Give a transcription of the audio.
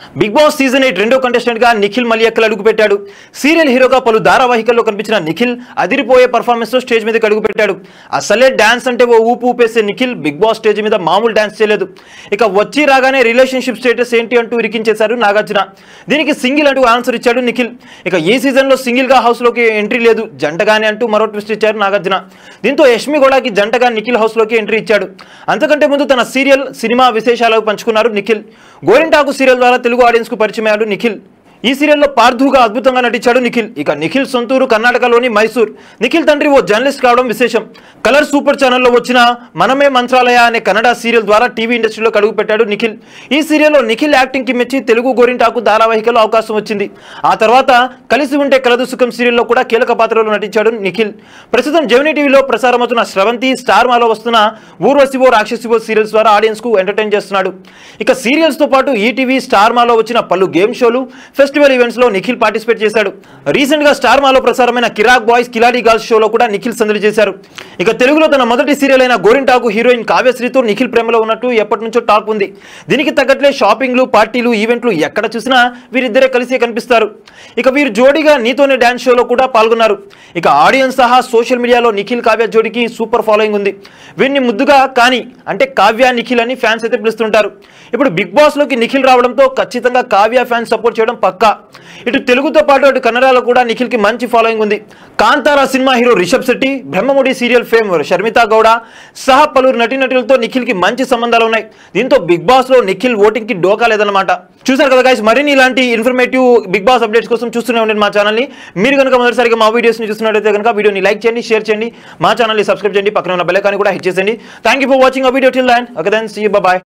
Big boss season 8 రెండో contestant గా నిఖిల్ మలియక్కల్ అడుగుపెట్టాడు. సీరియల్ హీరోగా పలు ధారావాహికల్లో కనిపించిన నిఖిల్ అదిరిపోయే పర్ఫార్మెన్స్ తో స్టేజ్ మీదకి అడుగుపెట్టాడు. అసలే డాన్స్ అంటే ఓ ఊపు ఊపేసే నిఖిల్ బిగ్ బాస్ స్టేజ్ మీద మామూలు డాన్స్ చేయలేదు. ఇక వచ్చి రాగానే రిలేషన్షిప్ స్టేటస్ ఏంటి అంటూ ఇరికించేశారు నాగార్జున. దీనికి సింగిల్ అంటూ ఆన్సర్ ఇచ్చాడు నిఖిల్. ఇక ఈ సీజన్ లో సింగిల్ గా హౌస్ లోకి ఎంట్రీ లేదు, జంటగానే అంటూ మరో ట్విస్ట్ ఇచ్చారు నాగార్జున. దీంతో యష్మి గౌడకి జంటగా నిఖిల్ హౌస్ లోకి ఎంట్రీ ఇచ్చాడు. అంతకంటే ముందు తన సీరియల్ సినిమా విశేషాలు పంచుకున్నారు నిఖిల్. గోరింటాకు సీరియల్ ద్వారా తెలుగు ఆడియన్స్ కు పరిచయం అయ్యాడు నిఖిల్. ఈ సీరియల్లో పార్థుగా అద్భుతంగా నటించాడు నిఖిల్. ఇక నిఖిల్ సొంతూరు కర్ణాటకలోని మైసూర్. నిఖిల్ తండ్రి ఓ జర్నలిస్ట్ కావడం విశేషం. కలర్ సూపర్ ఛానల్లో వచ్చిన మనమే మంత్రాలయ అనే కన్నడ సీరియల్ ద్వారా టీవీ ఇండస్ట్రీలో అడుగు పెట్టాడు నిఖిల్. ఈ సీరియల్లో నిఖిల్ యాక్టింగ్ కి మెచ్చి తెలుగు గోరింటాకు ధారావాహికలో అవకాశం వచ్చింది. ఆ తర్వాత కలిసి ఉంటే కలదు సుఖం సీరియల్లో కూడా కీలక పాత్రలో నటించాడు నిఖిల్. ప్రస్తుతం జెమినీ టీవీలో ప్రసారమవుతున్న స్రవంతి, స్టార్ మాలో వస్తున్న ఊర్వశివో రాక్షసివో సీరియల్స్ ద్వారా ఆడియన్స్ కు ఎంటర్టైన్ చేస్తున్నాడు. ఇక సీరియల్స్ తో పాటు ఈటీవీ, స్టార్ మాలో వచ్చిన పలు గేమ్ షోలు, ఫెస్టివల్ ఈవెంట్స్ లో నిఖిల్ పార్టిసిపేట్ చేశాడు. రీసెంట్ గా స్టార్ మాలో ప్రసారమైన కిరాక్ బాయ్స్ కిలాడి గర్ల్స్ షోలో కూడా నిఖిల్ సందడి చేశారు. ఇక తెలుగులో తన మొదటి సీరియల్ అయిన గోరింటాకు హీరోయిన్ కావ్యశ్రీతో నిఖిల్ ప్రేమలో ఉన్నట్టు ఎప్పటి నుంచో టాక్ ఉంది. దీనికి తగ్గట్లే షాపింగ్లు, పార్టీలు, ఈవెంట్లు ఎక్కడ చూసినా వీరిద్దరే కలిసి కనిపిస్తారు. ఇక వీరు జోడీగా నీతోనే డాన్స్ షోలో కూడా పాల్గొన్నారు. ఇక ఆడియన్స్ సహా సోషల్ మీడియాలో నిఖిల్ కావ్య జోడీకి సూపర్ ఫాలోయింగ్ ఉంది. వీరిని ముద్దుగా కానీ అంటే కావ్య నిఖిల్ అని ఫ్యాన్స్ అయితే పిలుస్తుంటారు. ఇప్పుడు బిగ్ బాస్ లోకి నిఖిల్ రావడంతో ఖచ్చితంగా కావ్య ఫ్యాన్స్ సపోర్ట్ చేయడం పక్కా. ఇటు తెలుగుతో పాటు అటు కన్నడలో కూడా నిఖిల్ కి మంచి ఫాలోయింగ్ ఉంది. Kantara cinema hero Rishab Shetty, Brahmamudi serial fame Sharmitha Gowda సహా పలువురు నటీనటులతో నిఖిల్ కి మంచి సంబంధాలు ఉన్నాయి. దీంతో బిగ్ బాస్ లో నిఖిల్ ఓటింగ్ కి డోకా లేదన్నమాట. చూసారు కదా గైస్, మరిన్ని ఇలాంటి ఇన్ఫర్మేటివ్ బిగ్ బాస్ అప్డేట్స్ కోసం చూస్తూనే ఉండండి మా ఛానల్ ని. మీరు కనుక మొదటిసారిగా మా వీడియోస్ ని చూస్తున్నట్లయితే కనుక వీడియోని లైక్ చేయండి, షేర్ చేయండి, మా ఛానల్ ని సబ్స్క్రైబ్ చేయండి, పక్కన ఉన్న బెల్ ఐకాన్ కూడా హిట్ చేయండి. థ్యాంక్ యూ ఫర్ వాచింగ్ ఆ video till then. Okay then, see you, bye by.